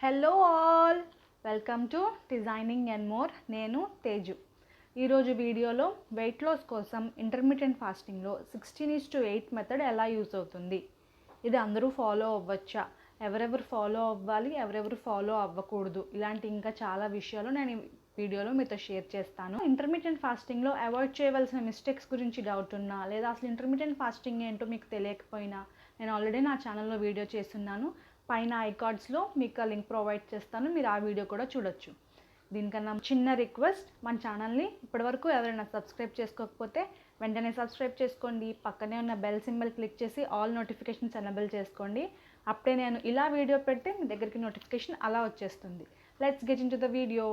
Hello all, welcome to designing and more. నేను తేజు. ఈరోజు వీడియోలో వెయిట్ లాస్ కోసం ఇంటర్మీడియట్ ఫాస్టింగ్లో 16:8 మెథడ్ ఎలా యూజ్ అవుతుంది, ఇది అందరూ ఫాలో అవ్వచ్చా, ఎవరెవరు ఫాలో అవ్వాలి, ఎవరెవరు ఫాలో అవ్వకూడదు, ఇలాంటి ఇంకా చాలా విషయాలు నేను ఈ వీడియోలో మీతో షేర్ చేస్తాను. ఇంటర్మీడియట్ ఫాస్టింగ్లో అవాయిడ్ చేయవలసిన మిస్టేక్స్ గురించి డౌట్ ఉన్నా, లేదా అసలు ఇంటర్మీడియట్ ఫాస్టింగ్ ఏంటో మీకు తెలియకపోయినా, నేను ఆల్రెడీ నా ఛానల్లో వీడియో చేస్తున్నాను. పైన ఐకార్డ్స్లో మీకు ఆ లింక్ ప్రొవైడ్ చేస్తాను, మీరు ఆ వీడియో కూడా చూడొచ్చు. దీనికన్నా చిన్న రిక్వెస్ట్, మన ఛానల్ని ఇప్పటివరకు ఎవరైనా సబ్స్క్రైబ్ చేసుకోకపోతే వెంటనే సబ్స్క్రైబ్ చేసుకోండి. పక్కనే ఉన్న బెల్ సింబల్ క్లిక్ చేసి ఆల్ నోటిఫికేషన్స్ ఎనేబుల్ చేసుకోండి. అప్పుడే నేను ఇలా వీడియో పెడితే మీ దగ్గరికి నోటిఫికేషన్ అలా వచ్చేస్తుంది. Let's get in to the video.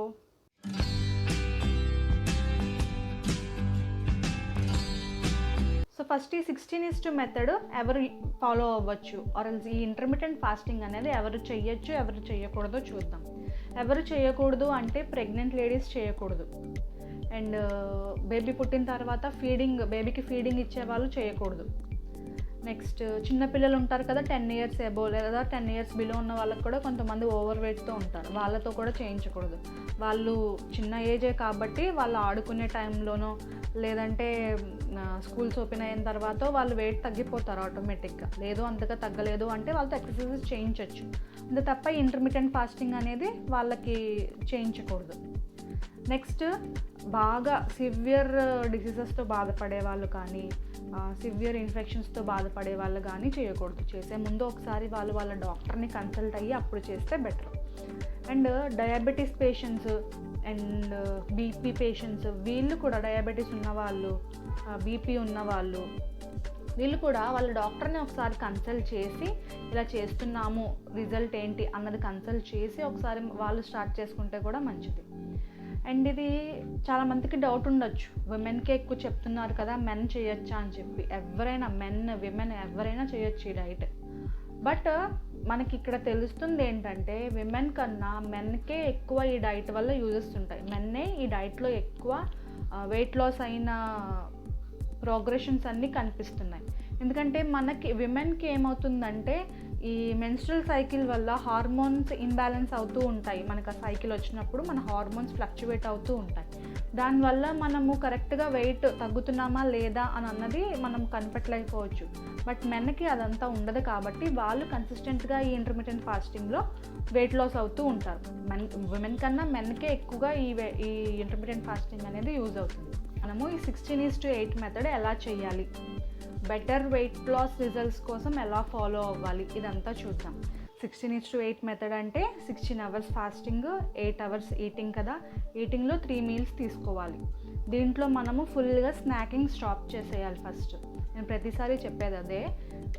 So first ఈ 16:2 మెథడ్ ఎవరు ఫాలో అవ్వచ్చు, ఆర్ ఈ ఇంటర్మిటెంట్ ఫాస్టింగ్ అనేది ఎవరు చేయొచ్చు, ఎవరు చేయకూడదో చూద్దాం. ఎవరు చేయకూడదు అంటే ప్రెగ్నెంట్ లేడీస్ చేయకూడదు, అండ్ బేబీ పుట్టిన తర్వాత బేబీకి ఫీడింగ్ ఇచ్చే వాళ్ళు చేయకూడదు. నెక్స్ట్ చిన్నపిల్లలు ఉంటారు కదా, 10 years ఎబో లేదా 10 years బిలో ఉన్న వాళ్ళకి కూడా కొంతమంది ఓవర్ వెయిట్తో ఉంటారు, వాళ్ళతో కూడా చేయించకూడదు. వాళ్ళు చిన్న ఏజే కాబట్టి వాళ్ళు ఆడుకునే టైంలోనో లేదంటే స్కూల్స్ ఓపెన్ అయిన తర్వాత వాళ్ళు వెయిట్ తగ్గిపోతారు ఆటోమేటిక్గా. లేదు అంతగా తగ్గలేదు అంటే వాళ్ళతో ఎక్సర్సైజెస్ చేయించవచ్చు. అంతే తప్ప ఇంటర్మిటెంట్ ఫాస్టింగ్ అనేది వాళ్ళకి చేయించకూడదు. నెక్స్ట్ బాగా సివియర్ డిసీజెస్తో బాధపడే వాళ్ళు కానీ, సివియర్ ఇన్ఫెక్షన్స్తో బాధపడే వాళ్ళు కానీ చేయకూడదు. చేసే ముందు ఒకసారి వాళ్ళ డాక్టర్ని కన్సల్ట్ అయ్యి అప్పుడు చేస్తే better. And diabetes patients and BP patients, వీళ్ళు కూడా డయాబెటీస్ ఉన్నవాళ్ళు, బీపీ ఉన్నవాళ్ళు, వీళ్ళు కూడా వాళ్ళ డాక్టర్ని ఒకసారి కన్సల్ట్ చేసి ఇలా చేస్తున్నాము, రిజల్ట్ ఏంటి అన్నది కన్సల్ట్ చేసి ఒకసారి వాళ్ళు స్టార్ట్ చేసుకుంటే కూడా మంచిది. అండ్ ఇది చాలామందికి డౌట్ ఉండొచ్చు, విమెన్కే ఎక్కువ చెప్తున్నారు కదా, మెన్ చేయొచ్చా అని చెప్పి. ఎవరైనా విమెన్ ఎవరైనా చేయొచ్చు ఈ డైట్. బట్ మనకి ఇక్కడ తెలుస్తుంది ఏంటంటే విమెన్ కన్నా మెన్కే ఎక్కువ ఈ డైట్ వల్ల యూజెస్ ఉంటాయి. మెన్నే ఈ డైట్లో ఎక్కువ వెయిట్ లాస్ అయిన ప్రోగ్రెషన్స్ అన్నీ కనిపిస్తున్నాయి. ఎందుకంటే మనకి విమెన్కి ఏమవుతుందంటే ఈ మెన్స్ట్రల్ సైకిల్ వల్ల హార్మోన్స్ ఇంబ్యాలెన్స్ అవుతూ ఉంటాయి. మనకు ఆ సైకిల్ వచ్చినప్పుడు మన హార్మోన్స్ ఫ్లక్చువేట్ అవుతూ ఉంటాయి. దానివల్ల మనము కరెక్ట్గా వెయిట్ తగ్గుతున్నామా లేదా అని అన్నది మనం కనిపెట్టలేకపోవచ్చు. బట్ మెన్కి అదంతా ఉండదు కాబట్టి వాళ్ళు కన్సిస్టెంట్గా ఈ ఇంటర్మిటెంట్ ఫాస్టింగ్లో వెయిట్ లాస్ అవుతూ ఉంటారు. విమెన్ కన్నా మెన్కే ఎక్కువగా ఈ ఇంటర్మిటెంట్ ఫాస్టింగ్ అనేది యూజ్ అవుతుంది. మనము ఈ 16:8 మెథడ్ ఎలా చేయాలి, బెటర్ వెయిట్ లాస్ రిజల్ట్స్ కోసం ఎలా ఫాలో అవ్వాలి, ఇదంతా చూద్దాం. 16:8 మెథడ్ అంటే 16 hours ఫాస్టింగ్, 8 hours ఈటింగ్ కదా. ఈటింగ్లో 3 meals తీసుకోవాలి. దీంట్లో మనము ఫుల్గా స్నాకింగ్ స్టాప్ చేసేయాలి ఫస్ట్. నేను ప్రతిసారి చెప్పేది అదే.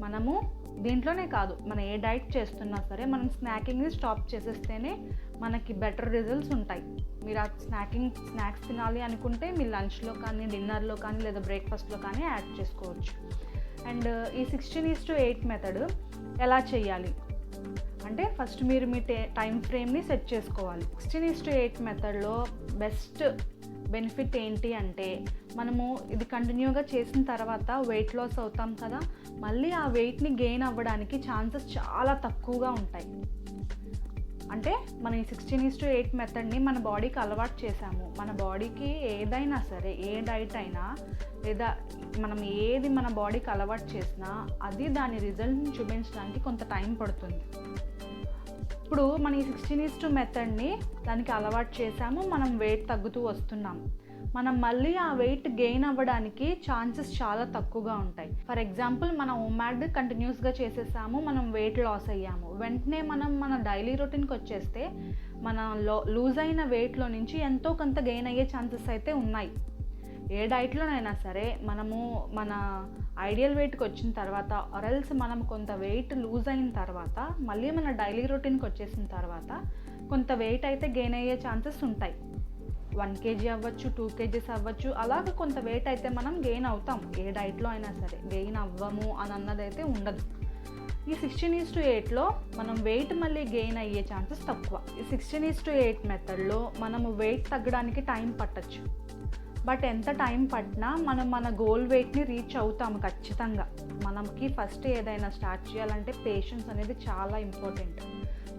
మనము దీంట్లోనే కాదు, మనం ఏ డైట్ చేస్తున్నా సరే మనం స్నాకింగ్ని స్టాప్ చేసేస్తేనే మనకి బెటర్ రిజల్ట్స్ ఉంటాయి. మీరు ఆ స్నాక్స్ తినాలి అనుకుంటే మీరు లంచ్లో కానీ, డిన్నర్లో కానీ, లేదా బ్రేక్ఫాస్ట్లో కానీ యాడ్ చేసుకోవచ్చు. అండ్ ఈ 16:8 మెథడ్ ఎలా చేయాలి అంటే ఫస్ట్ మీరు మీ టైం ఫ్రేమ్ని సెట్ చేసుకోవాలి. 16:8 మెథడ్లో బెస్ట్ బెనిఫిట్ ఏంటి అంటే మనము ఇది కంటిన్యూగా చేసిన తర్వాత వెయిట్ లాస్ అవుతాం కదా, మళ్ళీ ఆ వెయిట్ని గెయిన్ అవ్వడానికి ఛాన్సెస్ చాలా తక్కువగా ఉంటాయి. అంటే మనం ఈ 16:8 మెథడ్ని మన బాడీకి అలవాటు చేసాము. మన బాడీకి ఏదైనా సరే, ఏ డైట్ అయినా లేదా మనం ఏది మన బాడీకి అలవాటు చేసినా అది దాని రిజల్ట్ని చూపించడానికి కొంత టైం పడుతుంది. ఇప్పుడు మన ఈ 16:2 మెథడ్ని దానికి అలవాటు చేసాము, మనం వెయిట్ తగ్గుతూ వస్తున్నాము. మనం మళ్ళీ ఆ వెయిట్ గెయిన్ అవ్వడానికి ఛాన్సెస్ చాలా తక్కువగా ఉంటాయి. ఫర్ ఎగ్జాంపుల్ మనం ఓమాడ్ కంటిన్యూస్గా చేసేసాము, మనం వెయిట్ లాస్ అయ్యాము. వెంటనే మనం మన డైలీ రొటీన్కి వచ్చేస్తే మన లూజ్ అయిన వెయిట్లో నుంచి ఎంతో కొంత గెయిన్ అయ్యే ఛాన్సెస్ అయితే ఉన్నాయి. ఏ డైట్లోనైనా సరే మనము మన ఐడియల్ వెయిట్కి వచ్చిన తర్వాత ఆర్ఎల్స్ మనం కొంత వెయిట్ లూజ్ అయిన తర్వాత మళ్ళీ మన డైలీ రొటీన్కి వచ్చేసిన తర్వాత కొంత వెయిట్ అయితే గెయిన్ అయ్యే ఛాన్సెస్ ఉంటాయి. 1 kg అవ్వచ్చు, 2 kgs అవ్వచ్చు, అలాగ కొంత వెయిట్ అయితే మనం గెయిన్ అవుతాం. ఏ డైట్లో అయినా సరే గెయిన్ అవ్వము అని అన్నదైతే ఉండదు. ఈ 16:8లో మనం వెయిట్ మళ్ళీ గెయిన్ అయ్యే ఛాన్సెస్ తక్కువ. ఈ 16:8 మెథడ్లో మనము వెయిట్ తగ్గడానికి టైం పట్టచ్చు. బట్ ఎంత టైం పట్టినా మనం మన గోల్ వెయిట్ని రీచ్ అవుతాము ఖచ్చితంగా. మనకి ఫస్ట్ ఏదైనా స్టార్ట్ చేయాలంటే పేషెన్స్ అనేది చాలా ఇంపార్టెంట్.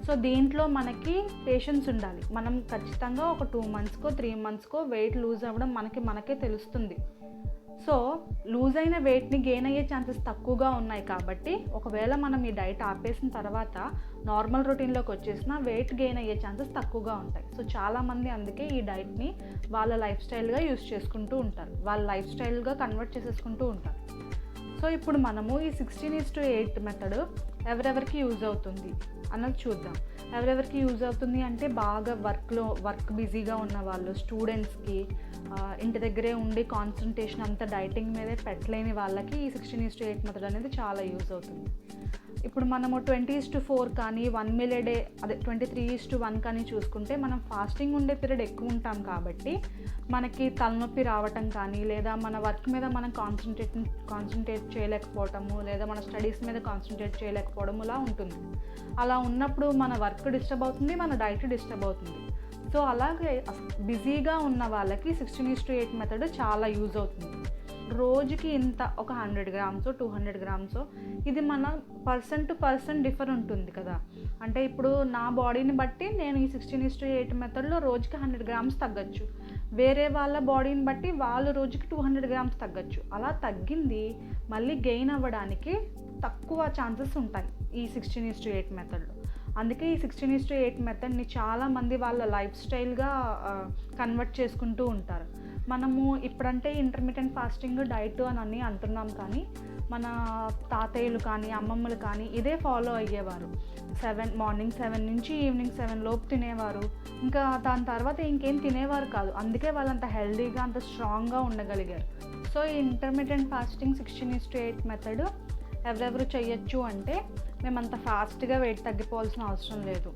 సో దీంట్లో మనకి పేషెన్స్ ఉండాలి. మనం ఖచ్చితంగా ఒక 2 మంత్స్కో 3 మంత్స్కో వెయిట్ లూజ్ అవ్వడం మనకే తెలుస్తుంది. సో లూజ్ అయిన వెయిట్ని గెయిన్ అయ్యే ఛాన్సెస్ తక్కువగా ఉన్నాయి కాబట్టి ఒకవేళ మనం ఈ డైట్ ఆపేసిన తర్వాత నార్మల్ రొటీన్లోకి వచ్చేసిన వెయిట్ గెయిన్ అయ్యే ఛాన్సెస్ తక్కువగా ఉంటాయి. సో చాలామంది అందుకే ఈ డైట్ని వాళ్ళ లైఫ్ స్టైల్గా యూస్ చేసుకుంటూ ఉంటారు, వాళ్ళ లైఫ్ స్టైల్గా కన్వర్ట్ చేసేసుకుంటూ ఉంటారు. సో ఇప్పుడు మనము ఈ 16:8 మెథడ్ ఎవరెవరికి యూజ్ అవుతుంది అన్నది చూద్దాం. ఎవరెవరికి యూజ్ అవుతుంది అంటే బాగా వర్క్ బిజీగా ఉన్న వాళ్ళు, స్టూడెంట్స్కి, ఇంటి దగ్గరే ఉండి కాన్సన్ట్రేషన్ అంతా డైటింగ్ మీదే పెట్టలేని వాళ్ళకి ఈ 16:8 మెథడ్ అనేది చాలా యూజ్ అవుతుంది. ఇప్పుడు మనము 20:4 కానీ 1 మీల్ ఏ డే, అదే 23:1 కానీ చూసుకుంటే మనం ఫాస్టింగ్ ఉండే పీరియడ్ ఎక్కువ ఉంటాం కాబట్టి మనకి తలనొప్పి రావటం కానీ, లేదా మన వర్క్ మీద మనం కాన్సన్ట్రేట్ చేయలేకపోవటము, లేదా మన స్టడీస్ మీద కాన్సన్ట్రేట్ చేయలేకపోవడం ఇలా ఉంటుంది. అలా ఉన్నప్పుడు మన వర్క్ డిస్టర్బ్ అవుతుంది, మన డైట్ డిస్టర్బ్ అవుతుంది. సో అలాగే బిజీగా ఉన్న వాళ్ళకి 16:8 మెథడ్ చాలా యూజ్ అవుతుంది. రోజుకి ఇంత ఒక 100 గ్రామ్సో 200 గ్రామ్సో, ఇది మన పర్సన్ టు పర్సన్ డిఫర్ ఉంటుంది కదా. అంటే ఇప్పుడు నా బాడీని బట్టి నేను ఈ 16:8 మెథడ్లో రోజుకి 100 గ్రామ్స్ తగ్గచ్చు, వేరే వాళ్ళ బాడీని బట్టి వాళ్ళు రోజుకి 200 గ్రామ్స్ తగ్గచ్చు. అలా తగ్గింది మళ్ళీ గెయిన్ అవ్వడానికి తక్కువ ఛాన్సెస్ ఉంటాయి ఈ 16:8 మెథడ్లో. అందుకే ఈ 16:8 మెథడ్ని చాలామంది వాళ్ళ లైఫ్ స్టైల్గా కన్వర్ట్ చేసుకుంటూ ఉంటారు. మనము ఇప్పుడంటే ఇంటర్మిటెంట్ ఫాస్టింగ్ డైట్ అని అంటున్నాం, కానీ మన తాతయ్యలు కానీ అమ్మమ్మలు కానీ ఇదే ఫాలో అయ్యేవారు. మార్నింగ్ 7 నుంచి ఈవినింగ్ 7 లోపు తినేవారు. ఇంకా దాని తర్వాత ఇంకేం తినేవారు కాదు. అందుకే వాళ్ళంత హెల్దీగా అంత స్ట్రాంగ్గా ఉండగలిగారు. సో ఈ ఇంటర్మిటెంట్ ఫాస్టింగ్ 16:8 మెథడ్ ఎవరెవరు చేయొచ్చు అంటే, మేమంత ఫాస్ట్గా వెయిట్ తగ్గిపోవాల్సిన అవసరం లేదు,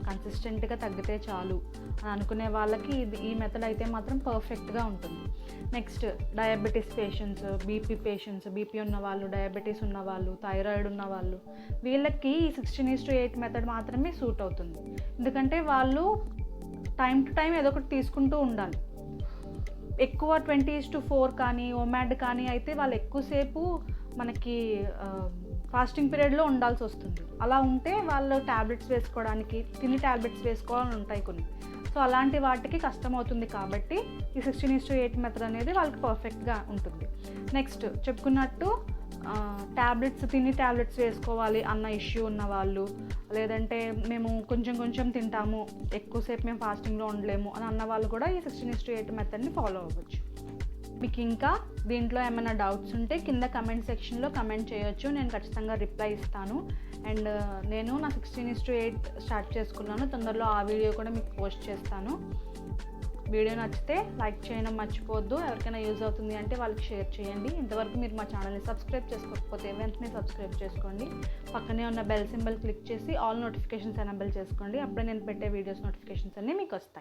కన్సిస్టెంట్గా తగ్గితే చాలు అని అనుకునే వాళ్ళకి ఈ మెథడ్ అయితే మాత్రం పర్ఫెక్ట్గా ఉంటుంది. నెక్స్ట్ డయాబెటీస్ పేషెంట్స్, బీపీ ఉన్నవాళ్ళు, డయాబెటీస్ ఉన్నవాళ్ళు, థైరాయిడ్ ఉన్నవాళ్ళు, వీళ్ళకి ఈ 16:8 మెథడ్ మాత్రమే సూట్ అవుతుంది. ఎందుకంటే వాళ్ళు టైం టు టైం ఏదో ఒకటి తీసుకుంటూ ఉండాలి. ఎక్కువ 20:4 కానీ ఓమాడ్ కానీ అయితే వాళ్ళు ఎక్కువసేపు మనకి ఫాస్టింగ్ పీరియడ్లో ఉండాల్సి వస్తుంది. అలా ఉంటే వాళ్ళు ట్యాబ్లెట్స్ వేసుకోవడానికి, ట్యాబ్లెట్స్ వేసుకోవాలని ఉంటాయి కొన్ని. సో అలాంటి వాటికి కష్టం అవుతుంది కాబట్టి ఈ 16:8 మెథడ్ అనేది వాళ్ళకి పర్ఫెక్ట్గా ఉంటుంది. నెక్స్ట్ చెప్పుకున్నట్టు ట్యాబ్లెట్స్ వేసుకోవాలి అన్న ఇష్యూ ఉన్న వాళ్ళు, లేదంటే మేము కొంచెం తింటాము, ఎక్కువసేపు మేము ఫాస్టింగ్లో ఉండలేము అని అన్న వాళ్ళు కూడా ఈ 16:8 మెథడ్ని ఫాలో అవ్వచ్చు. మీకు ఇంకా దీంట్లో ఏమైనా డౌట్స్ ఉంటే కింద కమెంట్ సెక్షన్లో కమెంట్ చేయొచ్చు, నేను ఖచ్చితంగా రిప్లై ఇస్తాను. అండ్ నేను నా 16:8 స్టార్ట్ చేసుకున్నాను, తొందరలో ఆ వీడియో కూడా మీకు పోస్ట్ చేస్తాను. వీడియో నచ్చితే లైక్ చేయడం మర్చిపోవద్దు. ఎవరికైనా యూజ్ అవుతుంది అంటే వాళ్ళకి షేర్ చేయండి. ఇంతవరకు మీరు మా ఛానల్ని సబ్స్క్రైబ్ చేసుకోకపోతే వెంటనే సబ్స్క్రైబ్ చేసుకోండి. పక్కనే ఉన్న బెల్ సింబల్ క్లిక్ చేసి ఆల్ నోటిఫికేషన్స్ ఎనేబుల్ చేసుకోండి. అప్పుడే నేను పెట్టే వీడియోస్ నోటిఫికేషన్స్ అన్నీ మీకు వస్తాయి.